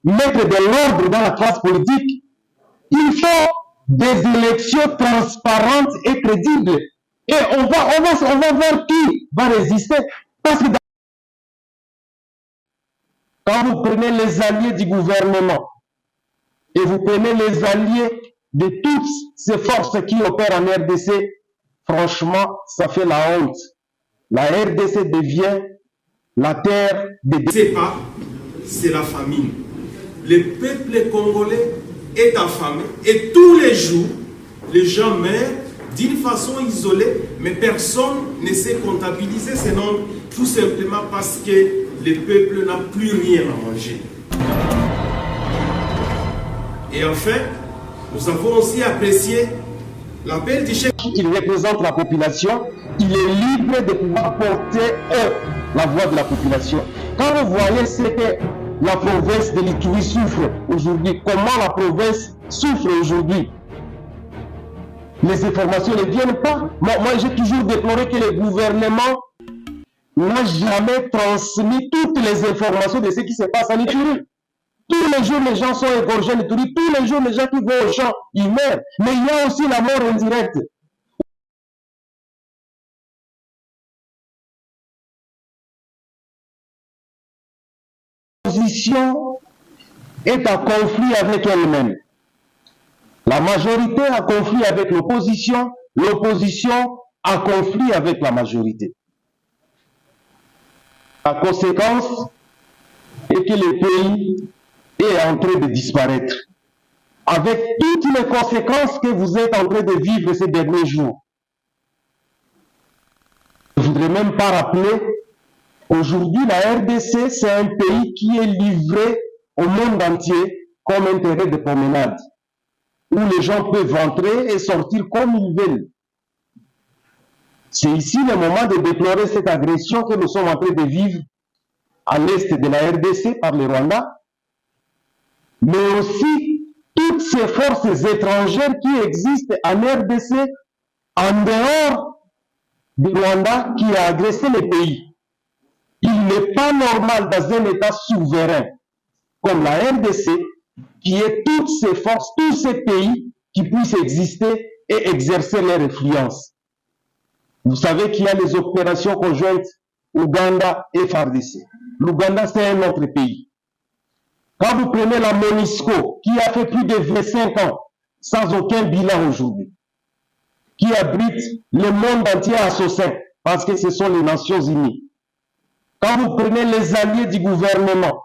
mettre de l'ordre dans la classe politique, il faut des élections transparentes et crédibles. Et on va voir qui va résister. Parce que quand vous prenez les alliés du gouvernement et vous prenez les alliés de toutes ces forces qui opèrent en RDC, franchement, ça fait la honte. La RDC devient la terre des... C'est pas, c'est la famine. Le peuple congolais est affamé et tous les jours, les gens meurent d'une façon isolée, mais personne ne sait comptabiliser ces nombres, tout simplement parce que le peuple n'a plus rien à manger. Et enfin, nous avons aussi apprécié l'appel du chef. Il représente la population, il est libre de pouvoir porter la voix de la population. Quand vous voyez ce que la province de l'Ituri souffre aujourd'hui, comment la province souffre aujourd'hui, les informations ne viennent pas. Moi j'ai toujours déploré que le gouvernement n'a jamais transmis toutes les informations de ce qui se passe en Ituri. Tous les jours, les gens sont égorgés en Ituri. Tous les jours, les gens qui vont au champ, ils meurent. Mais il y a aussi la mort indirecte. L'opposition est en conflit avec elle-même. La majorité a conflit avec l'opposition, l'opposition a conflit avec la majorité. La conséquence est que le pays est en train de disparaître. Avec toutes les conséquences que vous êtes en train de vivre ces derniers jours. Je ne voudrais même pas rappeler, aujourd'hui la RDC, c'est un pays qui est livré au monde entier comme un terrain de promenade, où les gens peuvent entrer et sortir comme ils veulent. C'est ici le moment de déplorer cette agression que nous sommes en train de vivre à l'est de la RDC par le Rwanda, mais aussi toutes ces forces étrangères qui existent en RDC en dehors du Rwanda qui a agressé le pays. Il n'est pas normal dans un État souverain comme la RDC qui ait toutes ces forces, tous ces pays qui puissent exister et exercer leur influence. Vous savez qu'il y a les opérations conjointes Ouganda et FARDC. L'Ouganda, c'est un autre pays. Quand vous prenez la MONUSCO, qui a fait plus de 25 ans, sans aucun bilan aujourd'hui, qui abrite le monde entier à son sein, parce que ce sont les Nations Unies. Quand vous prenez les alliés du gouvernement,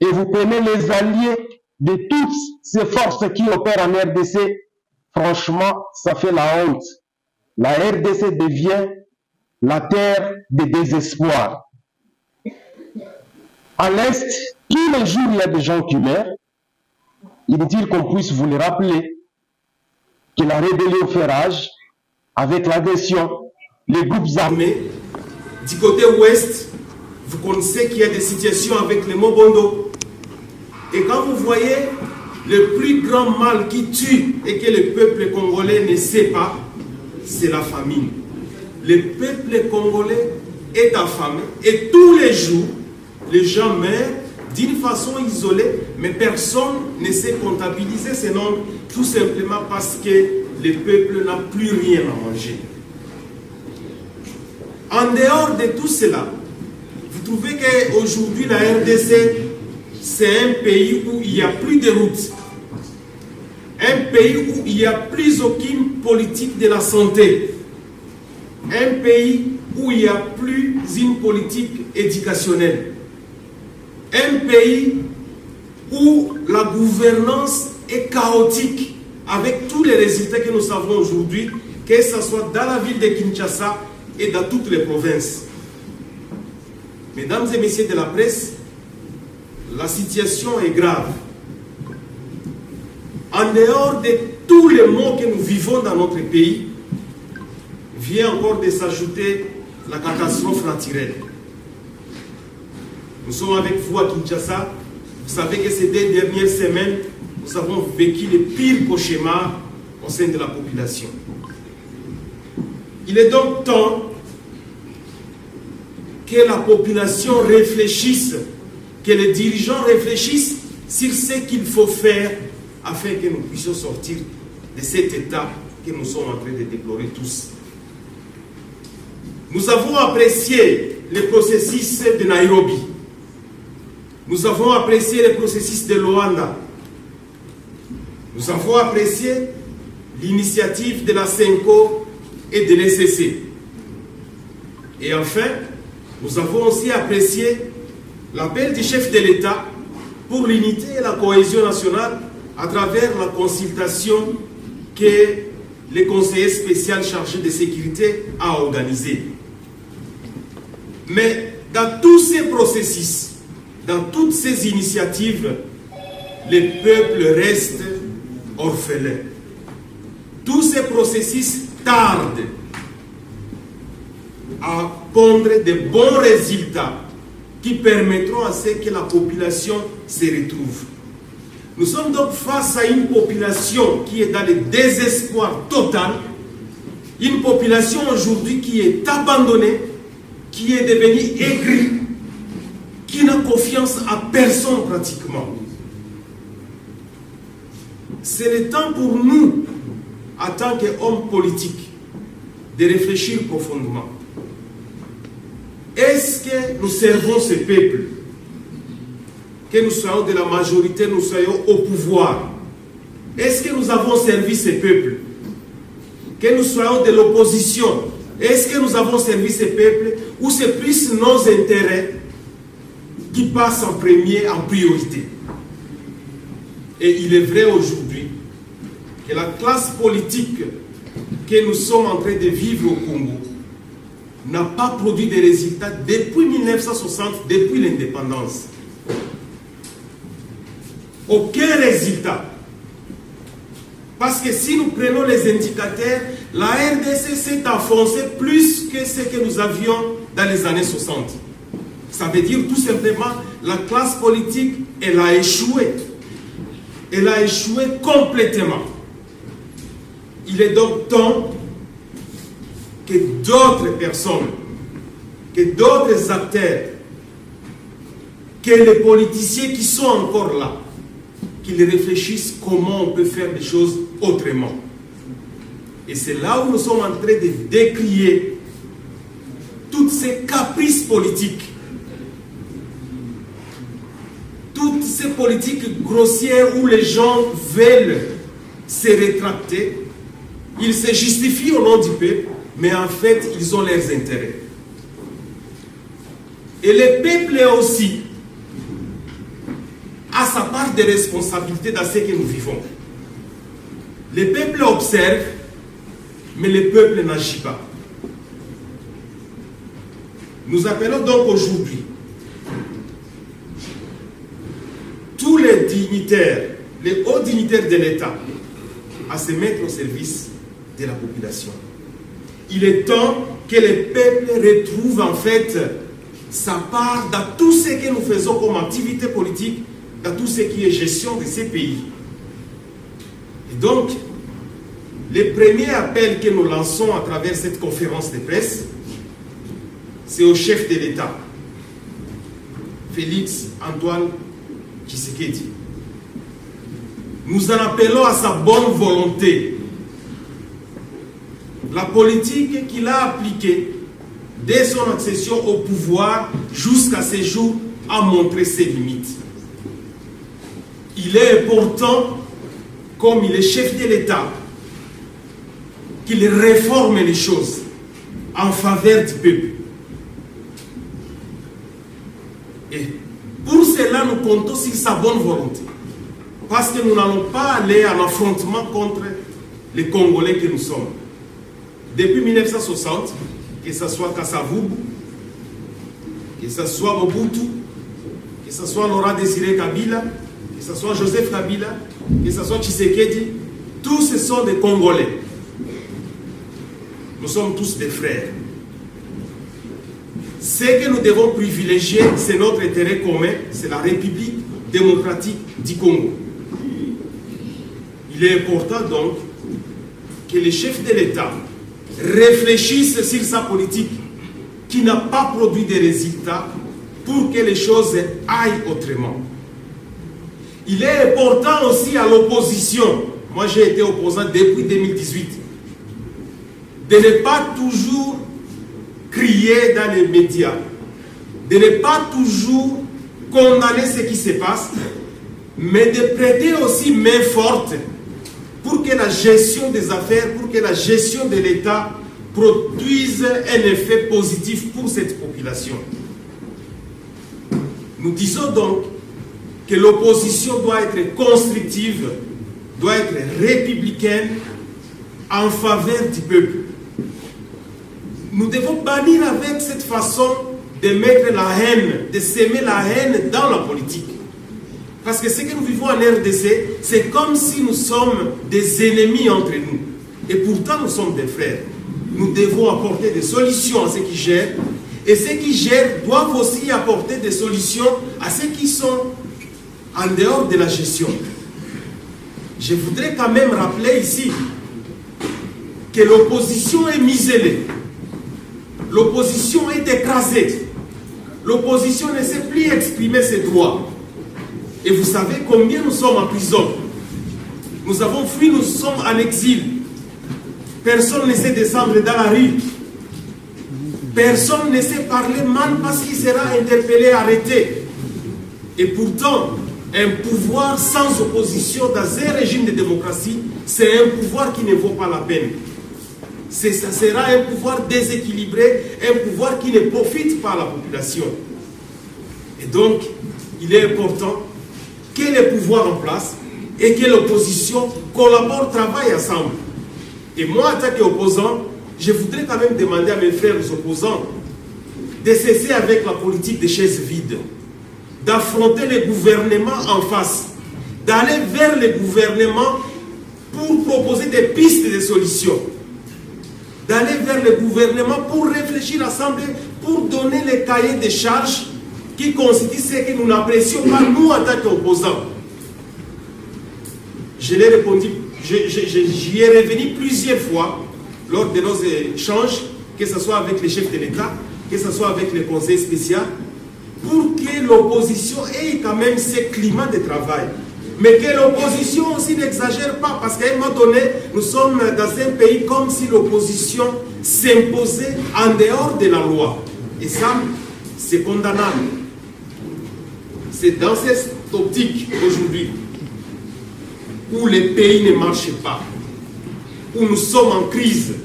et vous prenez les alliés de toutes ces forces qui opèrent en RDC, franchement, ça fait la honte. La RDC devient la terre de désespoir. À l'Est, tous les jours, il y a des gens qui meurent. Inutile qu'on puisse vous le rappeler que la rébellion fait rage avec l'agression, les groupes armés. Du côté ouest, vous connaissez qu'il y a des situations avec les Mobondo. Et quand vous voyez le plus grand mal qui tue et que le peuple congolais ne sait pas, c'est la famine. Le peuple congolais est affamé et tous les jours, les gens meurent d'une façon isolée, mais personne ne sait comptabiliser ces nombres, tout simplement parce que le peuple n'a plus rien à manger. En dehors de tout cela, vous trouvez qu'aujourd'hui la RDC, c'est un pays où il n'y a plus de routes, un pays où il n'y a plus aucune politique de la santé, un pays où il n'y a plus une politique éducationnelle, un pays où la gouvernance est chaotique, avec tous les résultats que nous savons aujourd'hui, que ce soit dans la ville de Kinshasa et dans toutes les provinces. Mesdames et messieurs de la presse, la situation est grave. En dehors de tous les maux que nous vivons dans notre pays, vient encore de s'ajouter la catastrophe naturelle. Nous sommes avec vous à Kinshasa. Vous savez que ces 2 dernières semaines, nous avons vécu les pires cauchemars au sein de la population. Il est donc temps que la population réfléchisse, que les dirigeants réfléchissent sur ce qu'il faut faire afin que nous puissions sortir de cet état que nous sommes en train de déplorer tous. Nous avons apprécié le processus de Nairobi. Nous avons apprécié le processus de Luanda. Nous avons apprécié l'initiative de la CENCO et de l'ECC. Et enfin, nous avons aussi apprécié l'appel du chef de l'État pour l'unité et la cohésion nationale à travers la consultation que le conseiller spécial chargé de sécurité a organisée. Mais dans tous ces processus, dans toutes ces initiatives, le peuple reste orphelin. Tous ces processus tardent à pondre de bons résultats qui permettront à ce que la population se retrouve. Nous sommes donc face à une population qui est dans le désespoir total, une population aujourd'hui qui est abandonnée, qui est devenue aigrie, qui n'a confiance à personne pratiquement. C'est le temps pour nous, en tant qu'hommes politiques, de réfléchir profondément. Est-ce que nous servons ce peuple? Que nous soyons de la majorité, nous soyons au pouvoir. Est-ce que nous avons servi ce peuple? Que nous soyons de l'opposition, est-ce que nous avons servi ce peuple? Ou c'est plus nos intérêts qui passent en premier, en priorité? Et il est vrai aujourd'hui que la classe politique que nous sommes en train de vivre au Congo n'a pas produit de résultats depuis 1960, depuis l'indépendance. Aucun résultat. Parce que si nous prenons les indicateurs, la RDC s'est enfoncée plus que ce que nous avions dans les années 60. Ça veut dire tout simplement la classe politique, elle a échoué. Elle a échoué complètement. Il est donc temps que d'autres personnes, que d'autres acteurs, que les politiciens qui sont encore là, qu'ils réfléchissent comment on peut faire les choses autrement. Et c'est là où nous sommes en train de décrier toutes ces caprices politiques, toutes ces politiques grossières où les gens veulent se rétracter. Ils se justifient au nom du peuple, mais en fait, ils ont leurs intérêts. Et le peuple aussi a sa part de responsabilité dans ce que nous vivons. Le peuple observe, mais le peuple n'agit pas. Nous appelons donc aujourd'hui tous les dignitaires, les hauts dignitaires de l'État, à se mettre au service de la population. Il est temps que le peuple retrouve en fait sa part dans tout ce que nous faisons comme activité politique, dans tout ce qui est gestion de ces pays. Et donc, le premier appel que nous lançons à travers cette conférence de presse, c'est au chef de l'État, Félix Antoine Tshisekedi. Nous en appelons à sa bonne volonté. La politique qu'il a appliquée dès son accession au pouvoir jusqu'à ce jour a montré ses limites. Il est important, comme il est chef de l'État, qu'il réforme les choses en faveur du peuple. Et pour cela, nous comptons sur sa bonne volonté. Parce que nous n'allons pas aller en affrontement contre les Congolais que nous sommes. Depuis 1960, que ce soit Kasavubu, que ce soit Mobutu, que ce soit Laurent Désiré Kabila, que ce soit Joseph Kabila, que ce soit Tshisekedi, tous ce sont des Congolais. Nous sommes tous des frères. Ce que nous devons privilégier, c'est notre intérêt commun, c'est la République démocratique du Congo. Il est important donc que les chefs de l'État réfléchissent sur sa politique qui n'a pas produit de résultats pour que les choses aillent autrement. Il est important aussi à l'opposition, moi j'ai été opposant depuis 2018, de ne pas toujours crier dans les médias, de ne pas toujours condamner ce qui se passe, mais de prêter aussi main forte pour que la gestion des affaires, pour que la gestion de l'État produise un effet positif pour cette population. Nous disons donc que l'opposition doit être constructive, doit être républicaine en faveur du peuple. Nous devons bannir avec cette façon de mettre la haine, de s'aimer la haine dans la politique. Parce que ce que nous vivons en RDC, c'est comme si nous sommes des ennemis entre nous. Et pourtant, nous sommes des frères. Nous devons apporter des solutions à ceux qui gèrent. Et ceux qui gèrent doivent aussi apporter des solutions à ceux qui sont en dehors de la gestion. Je voudrais quand même rappeler ici que l'opposition est muselée. L'opposition est écrasée. L'opposition ne sait plus exprimer ses droits. Et vous savez combien nous sommes en prison. Nous avons fui, nous sommes en exil. Personne ne sait descendre dans la rue. Personne ne sait parler mal parce qu'il sera interpellé, arrêté. Et pourtant, un pouvoir sans opposition dans un régime de démocratie, c'est un pouvoir qui ne vaut pas la peine. Ça sera un pouvoir déséquilibré, un pouvoir qui ne profite pas à la population. Et donc, il est important que les pouvoirs en place et que l'opposition collaborent, travaillent ensemble. Et moi, en tant qu'opposant, je voudrais quand même demander à mes frères opposants de cesser avec la politique des chaises vides, d'affronter les gouvernements en face, d'aller vers les gouvernements pour proposer des pistes de solutions, d'aller vers les gouvernements pour réfléchir ensemble, pour donner les cahiers de charges qui constituent ce que nous n'apprécions pas, nous, en tant qu'opposants. Je l'ai répondu, j'y ai revenu plusieurs fois lors de nos échanges, que ce soit avec les chefs de l'État, que ce soit avec le conseil spécial, pour que l'opposition ait quand même ce climat de travail. Mais que l'opposition aussi n'exagère pas, parce qu'à un moment donné, nous sommes dans un pays comme si l'opposition s'imposait en dehors de la loi. Et ça, c'est condamnable. C'est dans cette optique aujourd'hui où les pays ne marchent pas, où nous sommes en crise,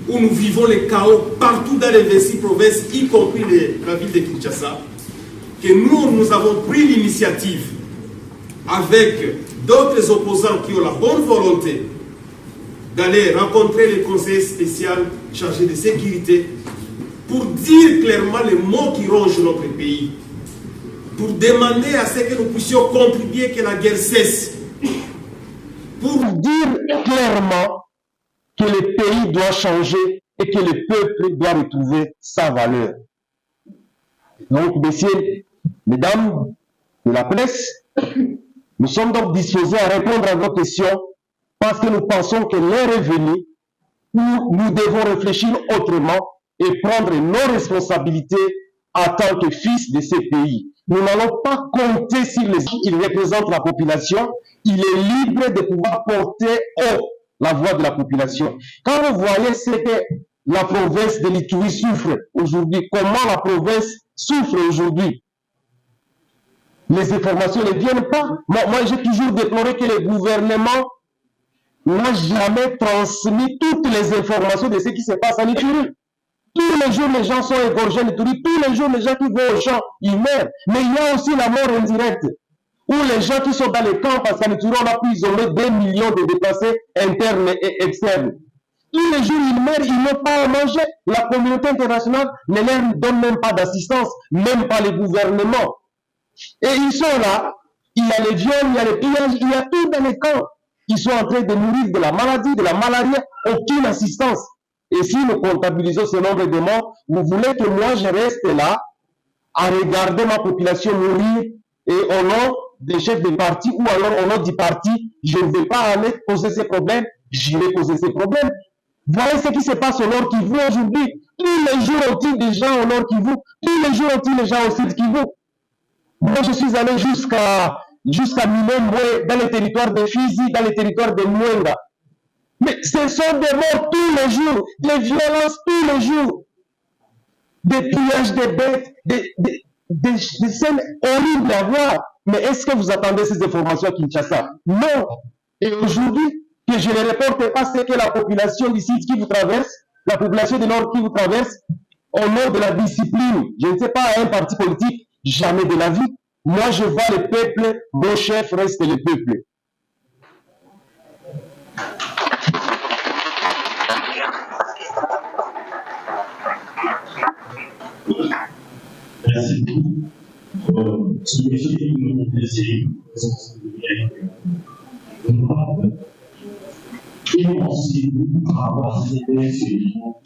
où nous vivons le chaos partout dans les 26 provinces, y compris la ville de Kinshasa, que nous avons pris l'initiative avec d'autres opposants qui ont la bonne volonté d'aller rencontrer le conseiller spécial chargé de sécurité pour dire clairement les mots qui rongent notre pays, pour demander à ce que nous puissions contribuer que la guerre cesse, pour dire clairement que le pays doit changer et que le peuple doit retrouver sa valeur. Donc, messieurs, mesdames de la presse, nous sommes donc disposés à répondre à vos questions parce que nous pensons que l'heure est venue où nous devons réfléchir autrement et prendre nos responsabilités en tant que fils de ces pays. Nous n'allons pas compter sur les gens qui représentent la population. Il est libre de pouvoir porter haut la voix de la population. Quand vous voyez ce que la province de l'Ituri souffre aujourd'hui, comment la province souffre aujourd'hui, les informations ne viennent pas. Moi j'ai toujours déploré que le gouvernement n'a jamais transmis toutes les informations de ce qui se passe en Ituri. Tous les jours, les gens sont égorgés en Ituri. Tous les jours, les gens qui vont au champ, ils meurent. Mais il y a aussi la mort indirecte, où les gens qui sont dans les camps, parce qu'en Ituri, on a pu isoler 2 millions de déplacés internes et externes. Tous les jours, ils meurent, ils n'ont pas à manger. La communauté internationale ne leur donne même pas d'assistance, même pas les gouvernements. Et ils sont là, il y a les viols, il y a les pillages, il y a tout dans les camps. Ils sont en train de mourir de la maladie, de la malaria, aucune assistance. Et si nous comptabilisons ce nombre de morts, vous voulez que moi je reste là à regarder ma population mourir et au nom des chefs de parti ou alors au nom du parti, je ne vais pas aller poser ces problèmes, j'irai poser ces problèmes. Voyez ce qui se passe au Nord Kivu aujourd'hui. Tous les jours ont-ils des gens au Nord Kivu, tous les jours ont-ils des gens au Sud Kivu. Moi je suis allé jusqu'à jusqu'à Minembwe, dans les territoires de Fizi, dans les territoires de Mwenga. Mais ce sont des morts tous les jours, des violences tous les jours, des pillages de bêtes, des scènes horribles à voir. Mais est-ce que vous attendez ces informations à Kinshasa? Non. Et aujourd'hui, que je ne reporte pas ce que la population d'ici qui vous traverse, la population du Nord qui vous traverse, au nom de la discipline, je ne sais pas, un parti politique, jamais de la vie. Moi, je vois le peuple, mon chef reste le peuple. Merci beaucoup. Ce monsieur qui nous plaisir, comment pensez-vous avoir ces événements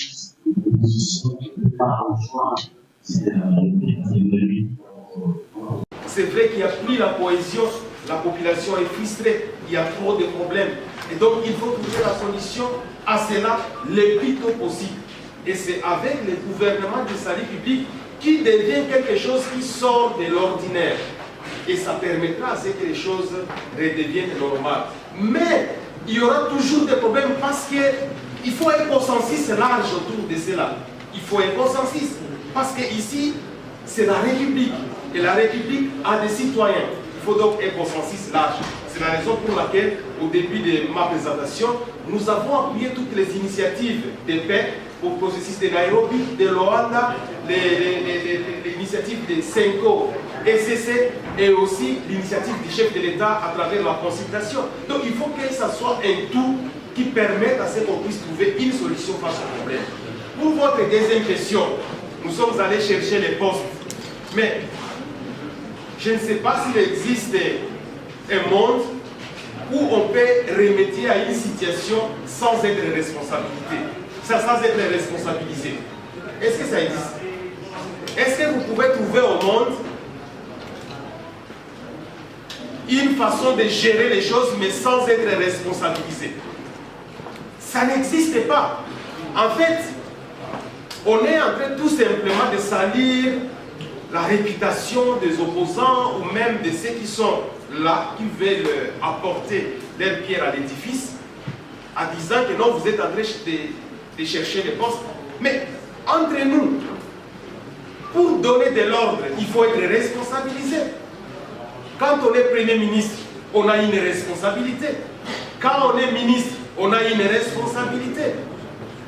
C'est vrai qu'il n'y a plus la cohésion, la population est frustrée, il y a trop de problèmes. Et donc il faut trouver la solution à cela le plus tôt possible. Et c'est avec le gouvernement de salut public qui devient quelque chose qui sort de l'ordinaire. Et ça permettra à ce que les choses redeviennent normales. Mais il y aura toujours des problèmes parce qu'il faut un consensus large autour de cela. Il faut un consensus. Parce qu'ici, c'est la République. Et la République a des citoyens. Il faut donc un consensus large. C'est la raison pour laquelle, au début de ma présentation, nous avons appuyé toutes les initiatives de paix au processus de Nairobi, de Luanda, l'initiative de Senko, ECC et aussi l'initiative du chef de l'État à travers la consultation. Donc il faut que ça soit un tout qui permette à ce qu'on puisse trouver une solution face au problème. Pour votre deuxième question, nous sommes allés chercher les postes, mais je ne sais pas s'il existe un monde où on peut remédier à une situation sans être responsabilité, sans être responsabilisé. Est-ce que ça existe? Est-ce que vous pouvez trouver au monde une façon de gérer les choses mais sans être responsabilisé? Ça n'existe pas. En fait, on est en train tout simplement de salir la réputation des opposants ou même de ceux qui sont là, qui veulent apporter leur pierre à l'édifice, en disant que non, vous êtes en train de chercher les postes. Mais entre nous, pour donner de l'ordre, il faut être responsabilisé. Quand on est Premier ministre, on a une responsabilité. Quand on est ministre, on a une responsabilité.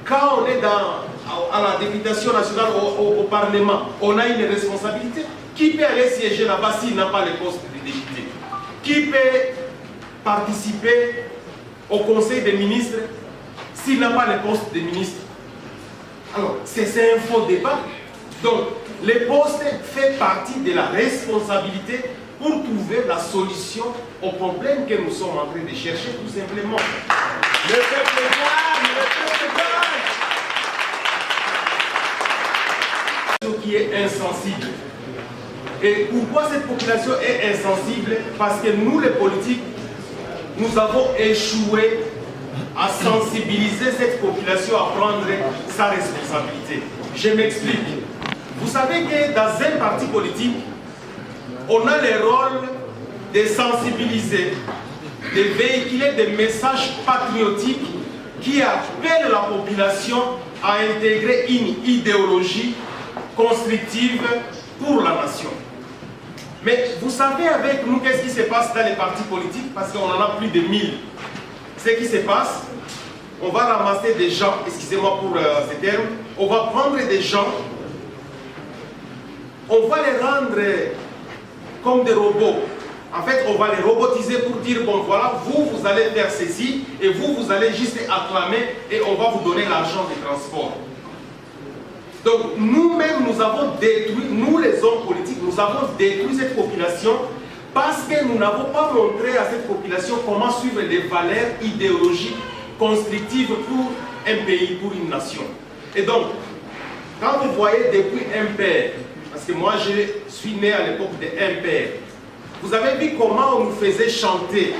Quand on est à la députation nationale, au Parlement, on a une responsabilité. Qui peut aller siéger là-bas s'il n'a pas le poste de député? Qui peut participer au Conseil des ministres s'il n'a pas le poste de ministre? Alors, c'est un faux débat. Donc, le poste fait partie de la responsabilité pour trouver la solution au problème que nous sommes en train de chercher, tout simplement. Le peuple gagne, le peuple gagne. Ce qui est insensible. Et pourquoi cette population est insensible? Parce que nous, les politiques, nous avons échoué à sensibiliser cette population à prendre sa responsabilité. Je m'explique. Vous savez que dans un parti politique, on a le rôle de sensibiliser, de véhiculer des messages patriotiques qui appellent la population à intégrer une idéologie constructive pour la nation. Mais vous savez avec nous qu'est-ce qui se passe dans les partis politiques, parce qu'on en a plus de 1000. Ce qui se passe, on va ramasser des gens, excusez-moi pour ce terme, on va prendre des gens, on va les rendre comme des robots. En fait, on va les robotiser pour dire, bon voilà, vous allez faire ceci, et vous allez juste acclamer, et on va vous donner l'argent de transport. Donc, nous-mêmes, nous avons détruit, nous les hommes politiques, nous avons détruit cette population parce que nous n'avons pas montré à cette population comment suivre les valeurs idéologiques constructives pour un pays, pour une nation. Et donc, quand vous voyez depuis un père, parce que moi je suis né à l'époque de un père, vous avez vu comment on nous faisait chanter.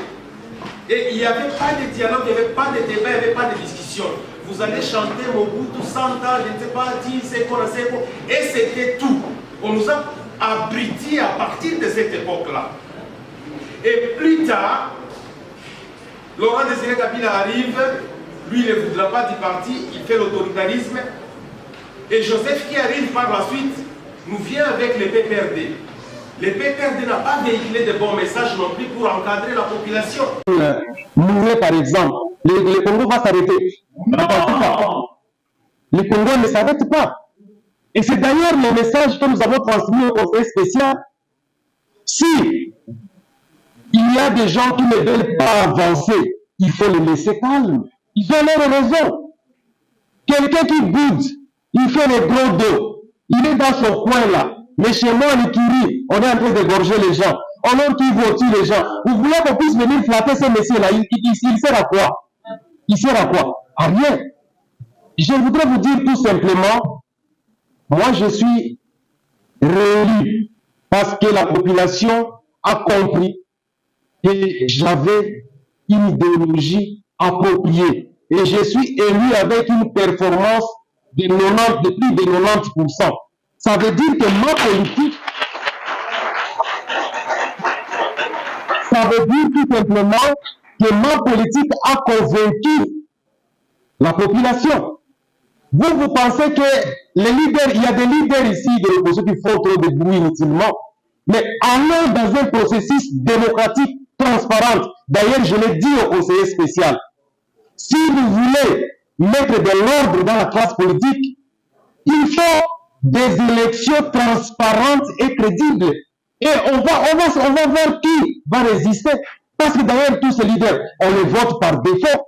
Et il n'y avait pas de dialogue, il n'y avait pas de débat, il n'y avait pas de discussion. Vous allez chanter Mobutu, Santa, je ne sais pas, c'est quoi, et c'était tout. On nous a abrités à partir de cette époque-là. Et plus tard, Laurent Désiré Kabila arrive, lui il ne voudra pas du parti, il fait l'autoritarisme. Et Joseph qui arrive par la suite, nous vient avec les PPRD. Les PPRD n'a pas véhiculé de bons messages non plus pour encadrer la population. Mourir par exemple, le Congo va s'arrêter. Le Congo ne s'arrête pas. Et c'est d'ailleurs le message que nous avons transmis au Conseil spécial. Si il y a des gens qui ne veulent pas avancer, il faut les laisser calmes. Ils ont leur raison. Quelqu'un qui boude, il fait le gros dos. Il est dans son coin là. Mais chez moi, en Ituri, on est en train d'égorger les gens. On a qui vautille les gens. Vous voulez qu'on puisse venir flatter ces messieurs-là? Il sert à quoi? Il sert à quoi? À rien. Je voudrais vous dire tout simplement, moi je suis réélu parce que la population a compris que j'avais une idéologie appropriée. Et je suis élu avec une performance de plus de 90%. Ça veut dire que ma politique, ça veut dire tout simplement que ma politique a convaincu la population. Vous pensez que les leaders, il y a des leaders ici de l'opposition qui font trop de bruit inutilement. Mais allons dans un processus démocratique transparent. D'ailleurs, je l'ai dit au conseiller spécial. Si vous voulez mettre de l'ordre dans la classe politique, il faut des élections transparentes et crédibles. Et on va voir qui va résister. Parce que d'ailleurs, tous ces leaders, on les vote par défaut.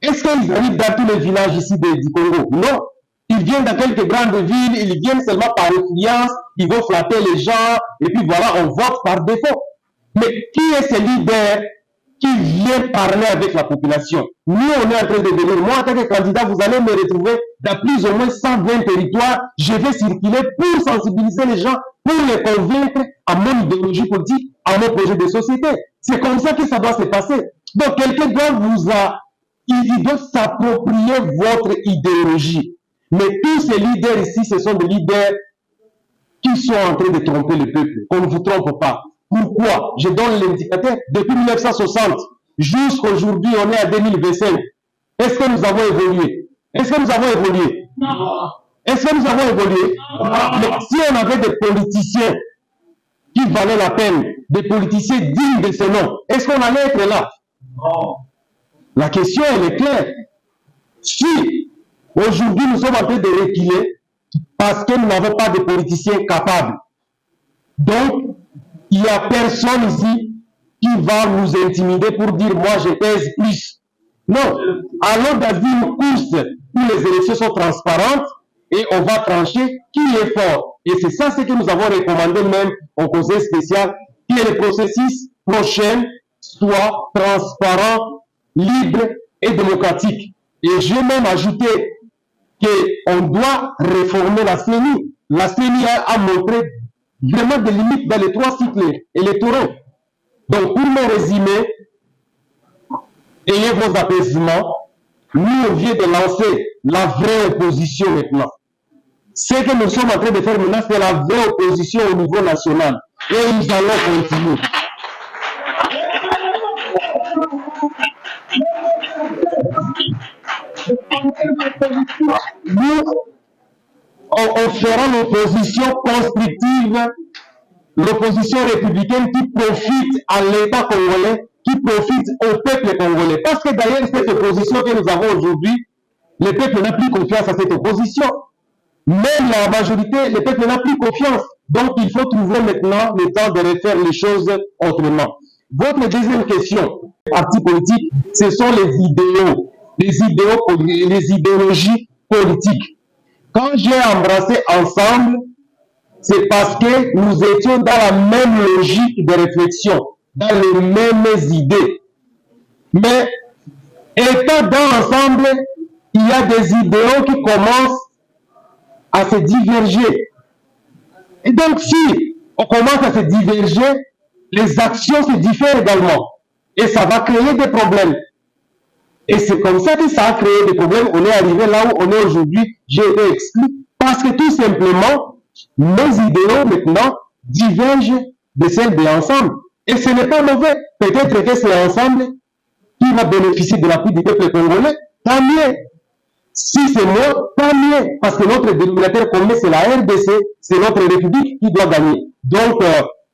Est-ce qu'ils arrivent dans tous les villages ici du Congo? Non. Ils viennent dans quelques grandes villes, ils viennent seulement par influence, ils vont flatter les gens, et puis voilà, on vote par défaut. Mais qui est ce leader qui vient parler avec la population? Nous, on est en train de venir. Moi, en tant que candidat, vous allez me retrouver dans plus ou moins 120 territoires. Je vais circuler pour sensibiliser les gens, pour les convaincre à mon idéologie politique, à mon projet de société. C'est comme ça que ça doit se passer. Donc, quelqu'un doit il doit s'approprier votre idéologie. Mais tous ces leaders ici, ce sont des leaders qui sont en train de tromper le peuple. On ne vous trompe pas. Pourquoi? Je donne l'indicateur. Depuis 1960 jusqu'à aujourd'hui, on est à 2025. Est-ce que nous avons évolué? Est-ce que nous avons évolué? Non. Est-ce que nous avons évolué? Non. Mais si on avait des politiciens qui valaient la peine, des politiciens dignes de ce nom, est-ce qu'on allait être là? Non. La question, elle est claire. Si aujourd'hui nous sommes en train de reculer parce que nous n'avons pas de politiciens capables, donc il n'y a personne ici qui va nous intimider pour dire moi je pèse plus. Non, allons dans une course où les élections sont transparentes et on va trancher qui est fort. Et c'est ça ce que nous avons recommandé même au conseil spécial, que le processus prochain soit transparent, libre et démocratique. Et j'ai même ajouté qu'on doit réformer la CENI. La CENI a montré vraiment des limites dans les 3 cycles électoraux. Donc, pour me résumer, ayez vos apaisements. Nous, on vient de lancer la vraie opposition maintenant. Ce que nous sommes en train de faire maintenant, c'est la vraie opposition au niveau national. Et nous allons continuer. Nous, on fera l'opposition constructive, l'opposition républicaine qui profite à l'État congolais, qui profite au peuple congolais. Parce que d'ailleurs, cette opposition que nous avons aujourd'hui, le peuple n'a plus confiance à cette opposition. Même la majorité, le peuple n'a plus confiance. Donc, il faut trouver maintenant le temps de refaire les choses autrement. Votre deuxième question, parti politique, ce sont les idéologies politiques. Quand j'ai embrassé ensemble, c'est parce que nous étions dans la même logique de réflexion, dans les mêmes idées. Mais étant dans l'ensemble, il y a des idéaux qui commencent à se diverger. Et donc, si on commence à se diverger, les actions se diffèrent également. Et ça va créer des problèmes. Et c'est comme ça que ça a créé des problèmes. On est arrivé là où on est aujourd'hui. J'ai été exclu. Parce que tout simplement, nos idéaux maintenant divergent de celles de l'ensemble. Et ce n'est pas mauvais. Peut-être que c'est ensemble qui va bénéficier de l'appui du peuple congolais. Tant mieux. Si c'est moi, tant mieux. Parce que notre dénominateur commun, c'est la RDC, c'est notre République qui doit gagner. Donc,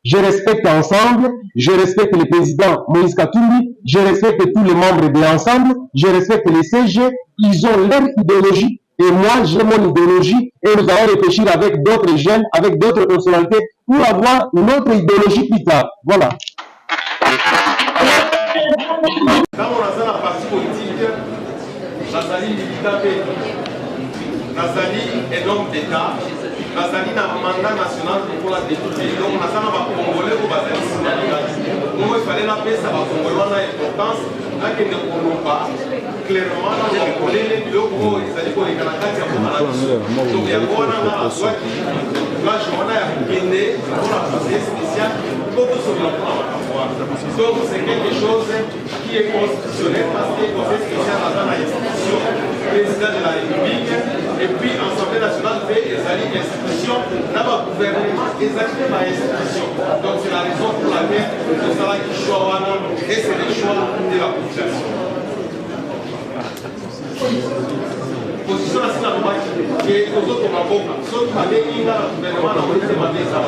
je respecte ensemble, je respecte le président Moïse Katumbi, je respecte tous les membres de l'ensemble, je respecte les CG, ils ont leur idéologie. Et moi, j'ai mon idéologie et nous allons réfléchir avec d'autres jeunes, avec d'autres personnalités pour avoir notre idéologie plus tard. Voilà. Quand on a ça dans la partie politique, Nazali militant, Nazali est l'homme d'État, Nazali n'a un mandat national pour la député. Donc, on a ça dans la Congolais pour Bazali Sinali. Moi, il fallait la paix, ça va Congolais en importance, là qu'il ne connaît pas. Clairement, là, les Congolais, les locaux, ils allaient pour les Canadiens, il y a beaucoup de donc, il y a beaucoup de la joie qui, là, je m'en ai appris pour la procédure spéciale, pour tout ce qu'on a. Donc, c'est quelque chose qui est constitutionnel parce que le conseil spécial a dans l'institution président de la République et puis l'Assemblée nationale fait des institutions, là, le gouvernement des institutions. Donc, c'est la raison pour laquelle nous avons qui choix et c'est le choix de la population. Position à la loi qui est aux autres Maboka, ceux qui avaient dit là, le gouvernement n'a pas demandé ça.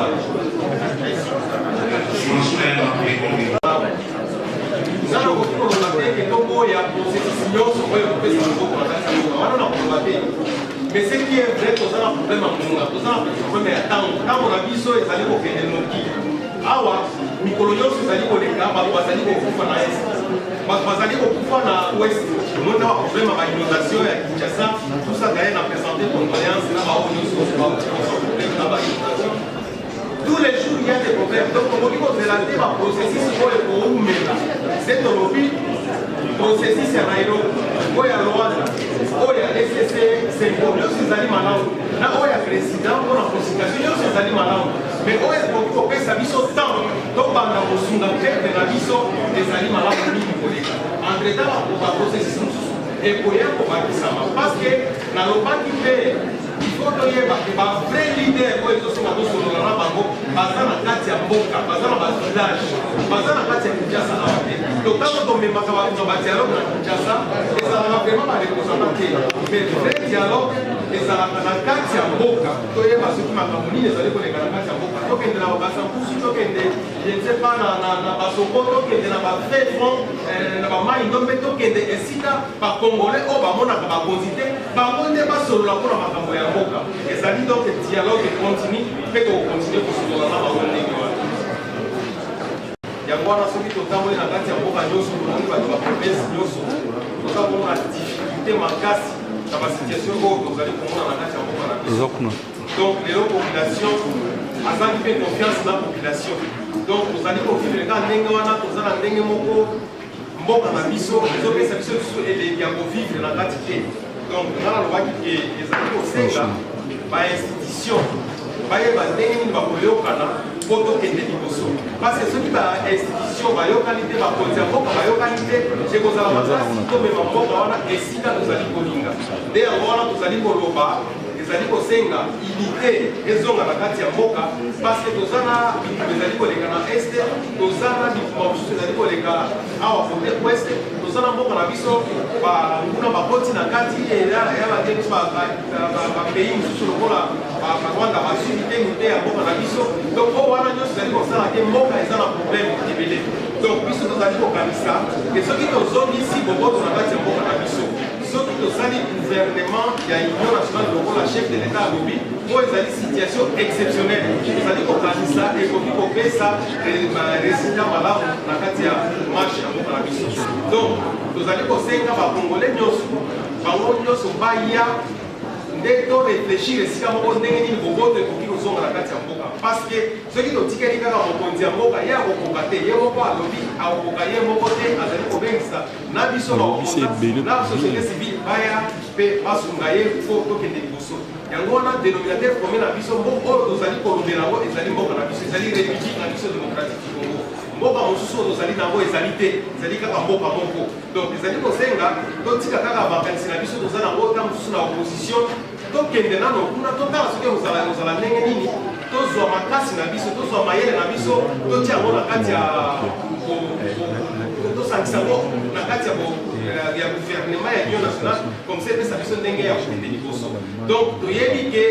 Mais ce qui est vrai, c'est un problème à Congo. C'est un problème à temps. Quand on a vu ça, il fallait qu'on ait des noms. Awa, Nicolonio, c'est allé au Léga, Bazali au Koufa na Est. Bazali au Koufa na Ouest. On a un problème à l'inondation et à Kinshasa. Tout ça, d'ailleurs, a présenté condoléances. Là, on a problème à l'inondation. Tous les jours, il y a des problèmes. Donc, on dit qu'on relater le processus pour le Kououmela. C'est un lobby. Processus à Nairobi. Il y a Rwanda. Il y a SSC. C'est pour nous, c'est Ali Malawi. Là, il y a président pour la consultation. C'est Ali Malawi. Mais il y a beaucoup de gens qui sont temps. Donc, on a reçu la tête de la mission des Ali Malawi. Entre-temps, on va processus. Et pour y avoir parce que la loi qui fait. Il faut que les vrais leaders qui sont sur le Rabango, basés dans la Katia Mboka, basés dans le village, basés dans la Katia Kinshasa. Donc, quand on met un dialogue dans Kinshasa, et ça va vraiment pas représenter. Mais le vrai dialogue, et ça va dans la Katia Mboka, quand il y a ceux qui m'ont dit, les allez pour les Katia Mboka, donc il y a des Bassampoussi, donc il y a je ne sais pas, dans Basoko, donc il y a des faits fonds, dans la main, donc il y a des Sita, par Congolais, ou par Mona, par Bosité, par contre, il n'y a pas sur la cour à Makamboya. Et ça dit donc que le dialogue continue, fait qu'on continue pour se donner la main. Il y a un ceux qui sont dans la Katia Mboka, nous sommes dans la province, nous avons la difficulté macasse dans la situation où nous allons comprendre la Katia Mboka. Donc, les populations, à ça qui fait confiance dans la population. Donc, vous allez confirmer quand nous avons un moko, mboka na biso, les autres services et les vivre dans la Katia. Donc, dans la loi qui est les amis au Sénat, par institution, par exemple, pour parce que ceux qui ont institution, qualité, par qualité, c'est que vous allez comme et si nous allons colinga. D'ailleurs, nous allons ezali kosenga unité ezonga na kati ya mboka parce que tozana ezali koleka na este tozana mosusu ezali koleka awa kote ouest tozana mboka na biso kuna bakoti na kati ya bateksi bapays mosusu lokola barwanda basudi te mute ya mboka na biso donc o wana nyonso ezali kosala te mboka eza na problème ebele donc biso tozali kokanisa ke soki tozongisi boboto na kati ya mboka na biso soki tozali gouvernement ya union nationale lokola chef de l'état alobi po ezali situation exceptionnelle tozali kokanisa ekoki kopesa résultat malamu na kati ya marche ya mboka na biso donc tozali kosenga bakongolais nyonso bango nyonso baya nde to réfléchir esika moko ndenge nini boboto ekoki kozonga na kati ya mboka parce que soki totikeli kaka mokonzi ya mboka ye akokoka te ye moko alobi akokoka ye moko te azali kobengisa na biso na société civile baya mpe basunga ye po tokende liboso yango wana dénominateur commun na biso mboka oyo tozali kolobela yango ezali mboka na biso ezali république na biso démocratique du Congo mboka mosusu oyo tozali nango ezali te ezali kaka mboka moko donc ezali kosenga totika kaka bakanisi na biso toza nango ta mosusu na opposition tokende nano kuna totala soki ozala ndenge nini tozwa makasi na biso tozwa mayele na biso totia yango na kati ya tosangisa yango na kati ya gouvernement ya union nationale comme ça epesa biso ndenge ya kokende liboso donc toyebi ke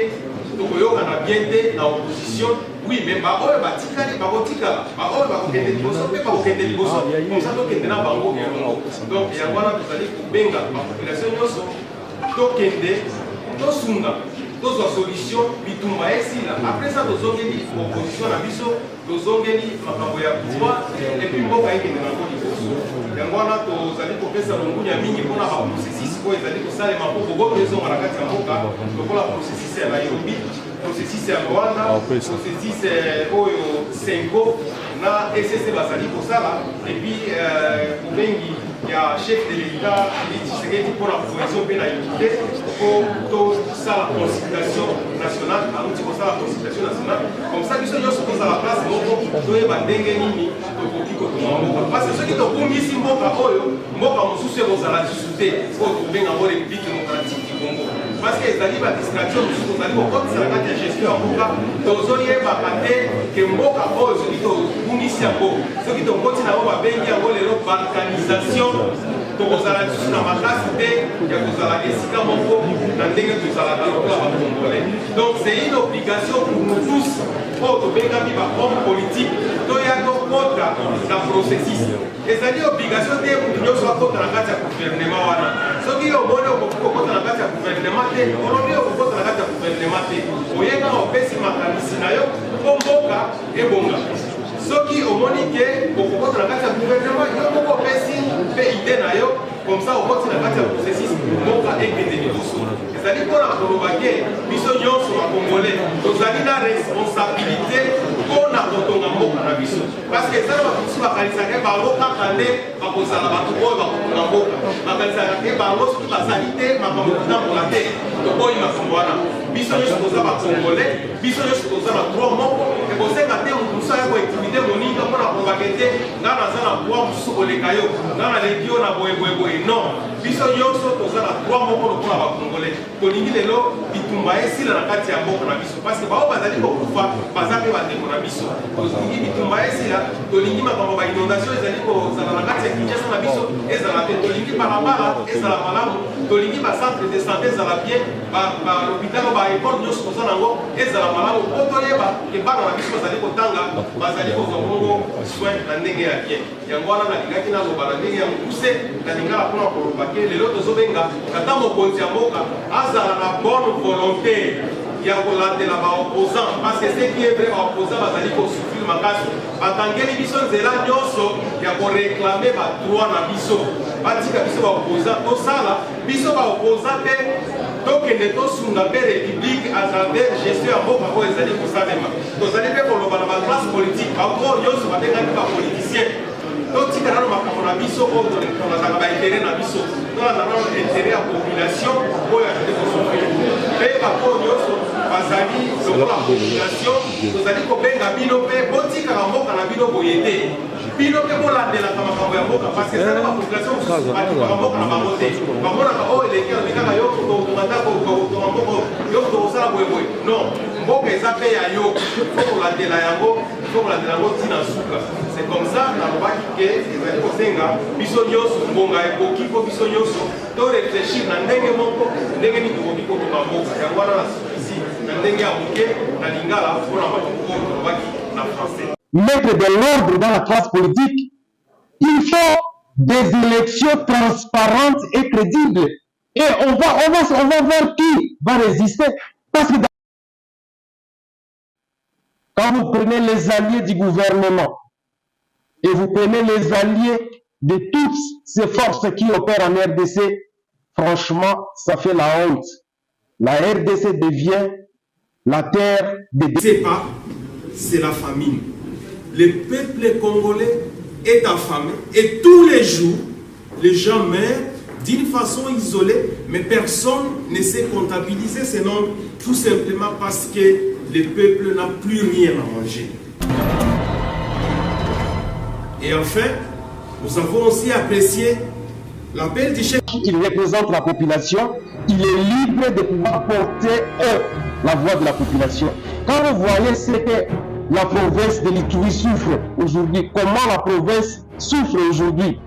tokoyokana bien te na opposition oui mais baoyo batikali bakotikala baoyo bakokende liboso mpe bakokende liboso comme ça tokende na bango elongo donc yango wana tozali kobenga bapopulation nyonso tokende tosunga tozwa solution bitumba esila après ça tozongeli opposition na biso tozongeli makambo ya pouvoir epuis mboka ekende nango liboso yango wana tozali kopesa longunya mingi mpona baprocessus oyo ezali kosalema mpo boboto ezonga na kati ya mboka lokola processus ya Nairobi processus ya Rwanda processus oyo Sengo na ECC bazali kosala epuis kobengi ya chef de l'État Tshisekedi mpona cohésion mpe na unité po tosala consultation nationale aluti kosala consultation nationale comme ça biso nyonso tozala place moko toyeba ndenge nini tokoki kotonga mboka parce que soki tobungisi mboka oyo mboka mosusu ekozala lisusu te oyo tobenga ngo république démocratique du Congo parce que ezali badistraction mosusu tozali kokotisa na kati ya gestion ya mboka tozoyebaka te ke mboka oyo soki tobungisi yango soki tokoti na yango babengi yango lelo balkanisation tokozala lisusu na makasi te ya kozala esika moko na ndenge tozalaka lokola bacongolais donc c'est une obligation pour nous tous oyo tobengami bahomme politique toya tokota na processus ezali obligation te mutu nyonso akota na kati ya gouvernement wana soki omoni okoki kokota na kati ya gouvernement te olobi okokota na kati ya gouvernement te oyenga opesi makanisi na yo mpo mboka ebonga soki omoni ke okokota na kati ya gouvernement yo moko opesi mpe ide na yo comme ça okoti na kati ya processus mboka ekende liboso ezali mpona koloba ke biso nyonso bakongolais tozali na responsabilité mpona kotonga mboka na biso parce que ezali bato mosusu bakanisaka bango kaka nde bakozala bato oyo bakotonga mboka bakanisaka ke bango soki basali te makambo kotambola te tokoyi makambo wana biso nyonso toza bakongolais biso nyonso toza na droit moko ekosenga te mosusu aya kointimide moninga mpona kolobaka te nga naza na droit mosusu koleka yo nga naleki yo na boyeboyeboye non biso nyonso toza na droit moko lokola bakongolais tolingi lelo bitumba esila na kati ya mboka na biso parce que bao bazali kokufa baza mpe bandeko na biso tolingi bitumba esila tolingi makambo bainondation ezali kozala na kati ya Kinshasa na biso ezala te tolingi balabala ezala malamu tolingi bacentre de santé ezala bien balhôpital o baekole nyonso toza nango ezala malamu mpo toyeba ke bana na biso bazali kotanga bazali kozwa bongo soin na ndenge ya bien yango wana nalingaki naloba na ndenge ya mokuse nalingala mpona koloba ke lelo tozobenga ata mokonzi ya mboka azala na bonne volonté ya kolandela baopposant parce que ce qui est vrai baopposant bazali kosouffrir makasi batangeli biso nzela nyonso ya koreklame badroit na biso batika biso baopposant tosala biso baopposant mpe tokende tosunga mpe république à travers gestion ya mboka oyo ezali kosalema tozali mpe koloba na baclasse politique baoyo nyonso babengaki bapoliticien totika nano makambo na biso oyo tolazaka baintere na biso tolanda nano intere ya population oyo azali kosouffrir mpe baoyo nyonso bazali lokola population tozali kobenga bino mpe botikaka mboka na bino boye te bino mpe bolandelaka makambo ya mboka parce que ezali bapopulation mosusu bakimaka mboka na bango te bamonaka oyo eleki alobikaka yo kotonga ndako kotonga mboka yo tokosala boyeboye non mboka eza mpe ya yo fo kolandela yango ntina suka c'est comme ça nalobaki ke ezali kosenga biso nyonso mbonga ekoki mpo biso nyonso toreflechir na ndenge moko ndenge nini tokoki kotonga mboka yango wana na susi na ndenge ya moke na lingala mpona bato oyo tolobaki na français. Mettre de l'ordre dans la classe politique, il faut des élections transparentes et crédibles. Et on va voir qui va résister. Parce que quand vous prenez les alliés du gouvernement et vous prenez les alliés de toutes ces forces qui opèrent en RDC, franchement, ça fait la honte. La RDC devient la terre des... C'est pas, c'est la famine. Le peuple congolais est affamé et tous les jours, les gens meurent d'une façon isolée, mais personne ne sait comptabiliser ces nombres, tout simplement parce que le peuple n'a plus rien à manger. Et enfin, nous avons aussi apprécié l'appel du chef. Il représente la population, il est libre de pouvoir porter la voix de la population. Quand vous voyez ce que la province de l'Ituri souffre aujourd'hui, comment la province souffre aujourd'hui,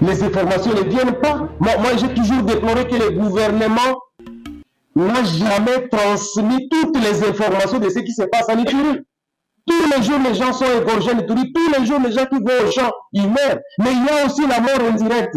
les informations ne viennent pas. Moi j'ai toujours déploré que le gouvernement n'a jamais transmis toutes les informations de ce qui se passe en Ituri. Tous les jours, les gens sont égorgés en Ituri. Tous les jours, les gens qui vont au champ, ils meurent. Mais il y a aussi la mort indirecte.